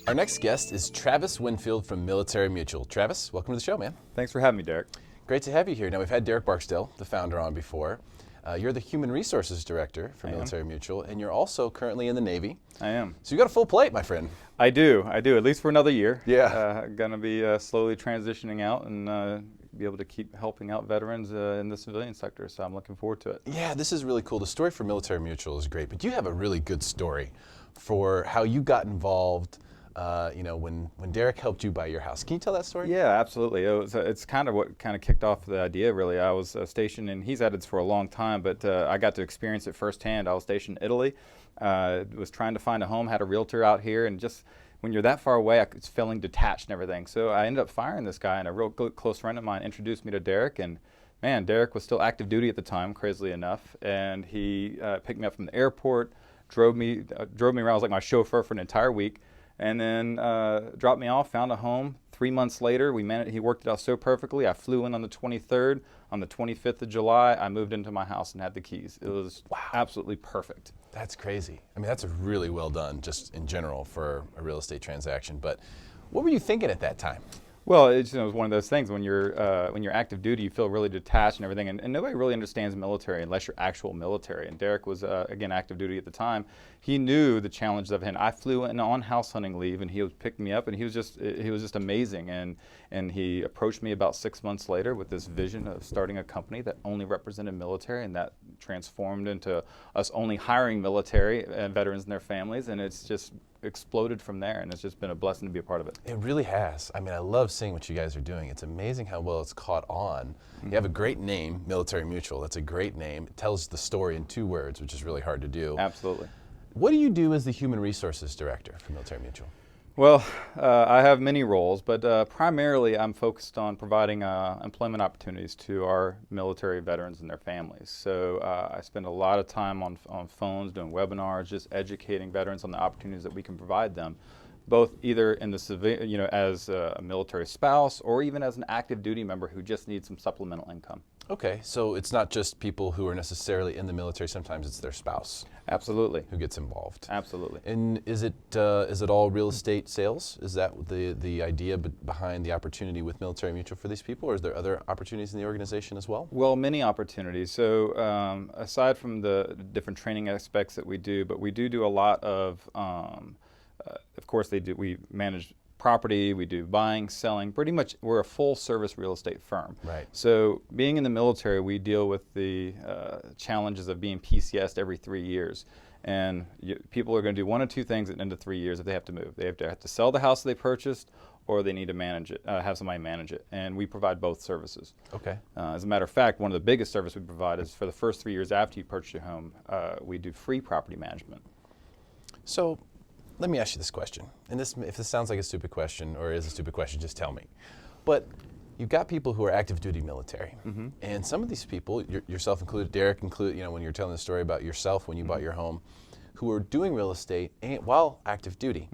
Our next guest is Travis Winfield from Military Mutual. Travis, welcome to the show, man. Thanks for having me, Derek. Great to have you here. Now, we've had Derek Barksdale, the founder, on before. You're the Human Resources Director for Military Mutual, and you're also currently in the Navy. I am. So you got a full plate, my friend. I do, at least for another year. Yeah. Gonna be slowly transitioning out and be able to keep helping out veterans in the civilian sector, so I'm looking forward to it. Yeah, this is really cool. The story for Military Mutual is great, but you have a really good story for how you got involved when Derek helped you buy your house. Can you tell that story? Yeah, absolutely. It's kind of what kind of kicked off the idea, really. I was stationed, and he's had it for a long time, but I got to experience it firsthand. I was stationed in Italy, was trying to find a home, had a realtor out here, and just when you're that far away, it's feeling detached and everything. So I ended up firing this guy, and a real close friend of mine introduced me to Derek, and man, Derek was still active duty at the time, crazily enough, and he picked me up from the airport, drove me around. I was like my chauffeur for an entire week. And then dropped me off, found a home. 3 months later, he worked it out so perfectly. I flew in on the 23rd. On the 25th of July, I moved into my house and had the keys. It was absolutely perfect. That's crazy. I mean, that's really well done, just in general, for a real estate transaction. But what were you thinking at that time? Well, it's one of those things when you're active duty, you feel really detached and everything, and nobody really understands military unless you're actual military. And Derek was again active duty at the time. He knew the challenges of him. I flew in on house hunting leave, and he was picking me up, and he was just amazing. And he approached me about 6 months later with this vision of starting a company that only represented military, and that transformed into us only hiring military and veterans and their families, and it's just exploded from there, and it's just been a blessing to be a part of it. It really has. I mean, I love seeing what you guys are doing. It's amazing how well it's caught on. You have a great name, Military Mutual. That's a great name. It tells the story in 2 words, which is really hard to do. Absolutely. What do you do as the Human Resources Director for Military Mutual? Well, I have many roles, but primarily I'm focused on providing employment opportunities to our military veterans and their families. So I spend a lot of time on phones, doing webinars, just educating veterans on the opportunities that we can provide them, both either in the civilian, as a military spouse, or even as an active duty member who just needs some supplemental income. Okay, so it's not just people who are necessarily in the military. Sometimes it's their spouse. Absolutely. Who gets involved. Absolutely. And is it all real estate sales? Is that the idea behind the opportunity with Military Mutual for these people, or is there other opportunities in the organization as well? Well, many opportunities. So aside from the different training aspects that we do, but we do a lot of course, we manage property, we do buying, selling, pretty much we're a full service real estate firm. Right. So being in the military, we deal with the challenges of being PCSed every 3 years. And people are going to do one of 2 things at the end of 3 years if they have to move. They have to sell the house they purchased, or they need to manage it, have somebody manage it. And we provide both services. Okay. As a matter of fact, one of the biggest services we provide is for the first 3 years after you purchase your home, we do free property management. So let me ask you this question. And if this sounds like a stupid question or is a stupid question, just tell me. But you've got people who are active duty military. And some of these people, yourself included, Derek included, when you're telling the story about yourself when you bought your home, who are doing real estate while active duty.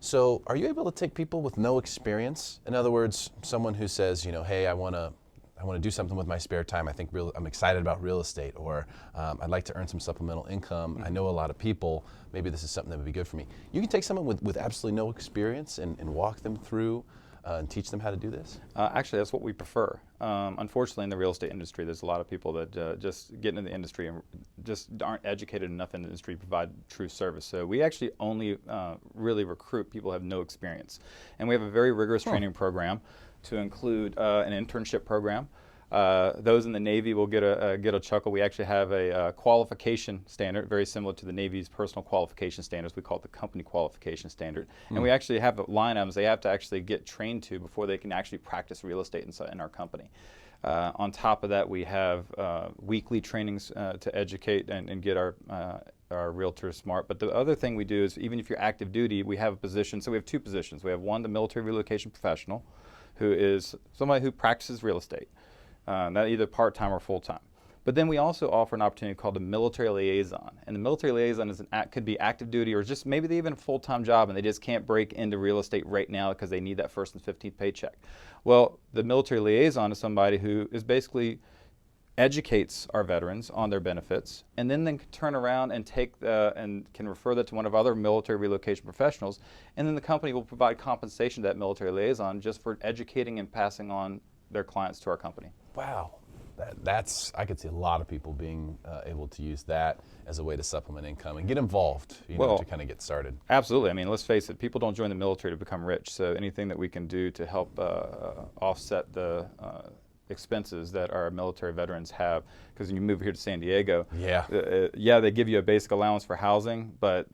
So are you able to take people with no experience? In other words, someone who says, hey, I want to do something with my spare time. I'm excited about real estate, or I'd like to earn some supplemental income. I know a lot of people. Maybe this is something that would be good for me. You can take someone with absolutely no experience and walk them through and teach them how to do this? Actually, that's what we prefer. Unfortunately, in the real estate industry, there's a lot of people that just get into the industry and just aren't educated enough in the industry to provide true service. So we actually only really recruit people who have no experience. And we have a very rigorous training program to include an internship program. Those in the Navy will get a chuckle. We actually have a qualification standard, very similar to the Navy's personal qualification standards. We call it the company qualification standard. And we actually have line items they have to actually get trained to before they can actually practice real estate in our company. On top of that, we have weekly trainings to educate and get our realtors smart. But the other thing we do is, even if you're active duty, we have a position. So we have two positions. We have one, the military relocation professional, who is somebody who practices real estate, not either part-time or full-time. But then we also offer an opportunity called the military liaison. And the military liaison is could be active duty, or just maybe they even a full-time job and they just can't break into real estate right now because they need that first and 15th paycheck. Well, the military liaison is somebody who is basically educates our veterans on their benefits, and then can turn around and and can refer that to one of our other military relocation professionals, and then the company will provide compensation to that military liaison just for educating and passing on their clients to our company. Wow. That's I could see a lot of people being able to use that as a way to supplement income and get involved, to kind of get started. Absolutely. I mean, let's face it, people don't join the military to become rich, so anything that we can do to help offset the expenses that our military veterans have, because when you move here to San Diego, they give you a basic allowance for housing, but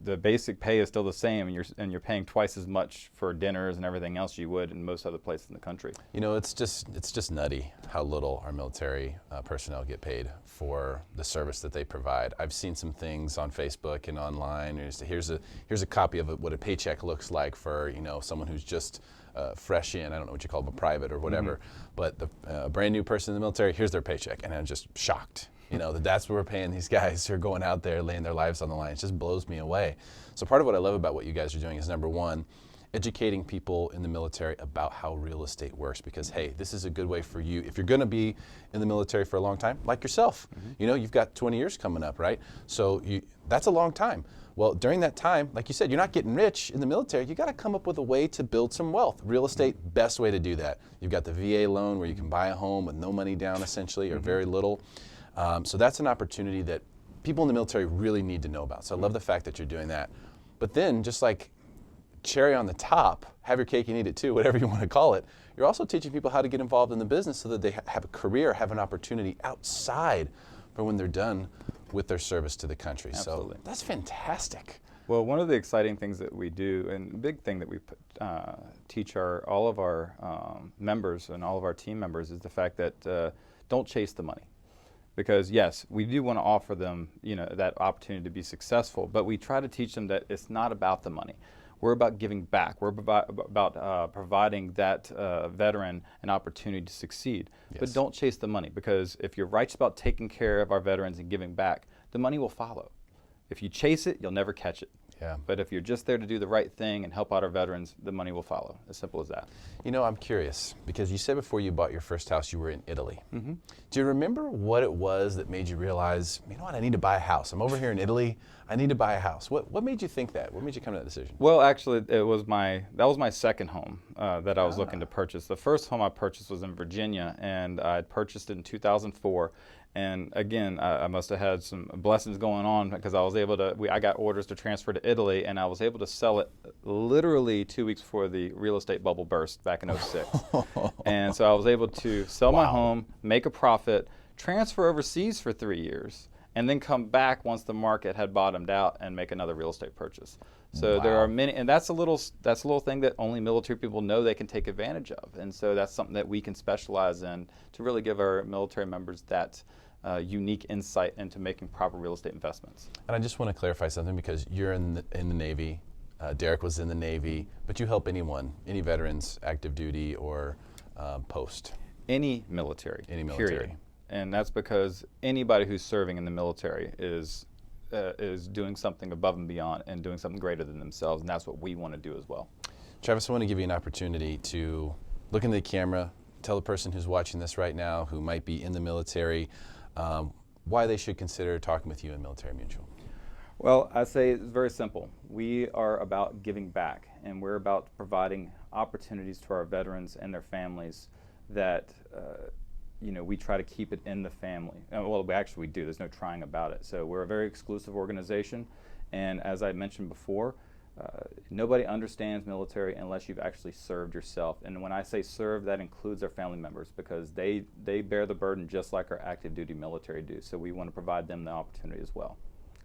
the basic pay is still the same, and you're paying twice as much for dinners and everything else you would in most other places in the country. It's just nutty how little our military personnel get paid for the service that they provide. I've seen some things on Facebook and online. Here's a copy of what a paycheck looks like for someone who's just fresh in. I don't know what you call them, a private or whatever, but the brand new person in the military, here's their paycheck, and I'm just shocked. That's what we're paying these guys who are going out there laying their lives on the line. It just blows me away. So part of what I love about what you guys are doing is, number one, educating people in the military about how real estate works, because hey, this is a good way for you if you're going to be in the military for a long time, like yourself. You've got 20 years coming up, right? So that's a long time. Well, during that time, like you said, you're not getting rich in the military. You got to come up with a way to build some wealth. Real estate, best way to do that. You've got the VA loan where you can buy a home with no money down, essentially, or very little. So that's an opportunity that people in the military really need to know about. So I love the fact that you're doing that. But then, just like cherry on the top, have your cake and eat it too, whatever you want to call it, you're also teaching people how to get involved in the business so that they have a career, have an opportunity outside for when they're done with their service to the country. Absolutely. So that's fantastic. Well, one of the exciting things that we do, and the big thing that we teach all of our members and all of our team members, is the fact that don't chase the money. Because yes, we do want to offer them, that opportunity to be successful, but we try to teach them that it's not about the money. We're about giving back. We're about providing that veteran an opportunity to succeed. Yes. But don't chase the money, because if you're righteous about taking care of our veterans and giving back, the money will follow. If you chase it, you'll never catch it. Yeah. But if you're just there to do the right thing and help out our veterans, the money will follow. As simple as that. I'm curious, because you said before you bought your first house, you were in Italy. Mm-hmm. Do you remember what it was that made you realize, I need to buy a house. I'm over here in Italy. I need to buy a house. What made you think that? What made you come to that decision? Well, actually, that was my second home that I was looking to purchase. The first home I purchased was in Virginia, and I purchased it in 2004. And again, I must have had some blessings going on, because I was able to. I got orders to transfer to Italy, and I was able to sell it literally 2 weeks before the real estate bubble burst back in '06. And so I was able to sell my home, make a profit, transfer overseas for 3 years, and then come back once the market had bottomed out and make another real estate purchase. So there are many, and that's a little thing that only military people know they can take advantage of. And so that's something that we can specialize in to really give our military members that unique insight into making proper real estate investments. And I just want to clarify something, because you're in the Navy. Derek was in the Navy, but you help any veterans, active duty or post. Any military. Period. And that's because anybody who's serving in the military is doing something above and beyond and doing something greater than themselves, and that's what we want to do as well. Travis, I want to give you an opportunity to look into the camera, tell the person who's watching this right now who might be in the military why they should consider talking with you in Military Mutual. Well, I say it's very simple. We are about giving back, and we're about providing opportunities to our veterans and their families that we try to keep it in the family. Well, we do. There's no trying about it. So we're a very exclusive organization, and as I mentioned before, nobody understands military unless you've actually served yourself. And when I say serve, that includes our family members, because they bear the burden just like our active duty military do. So we want to provide them the opportunity as well.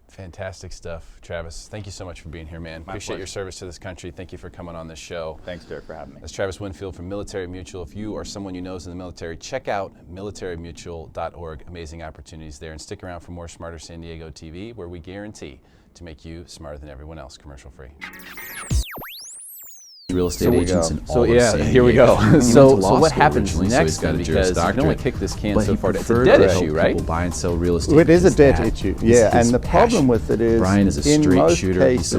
Fantastic stuff, Travis. Thank you so much for being here, man. Appreciate your service to this country. Thank you for coming on this show. Thanks, Derek, for having me. That's Travis Winfield from Military Mutual. If you or someone you know is in the military, check out militarymutual.org. Amazing opportunities there. And stick around for more Smarter San Diego TV, where we guarantee to make you smarter than everyone else, commercial free. Real estate agents in all of San Diego. Here we go. So what happens next then? Because you can only kick this can so far. It's a debt issue, right? People buy and sell real estate. It is a debt issue, yeah. And the problem with it is, Brian is a straight shooter.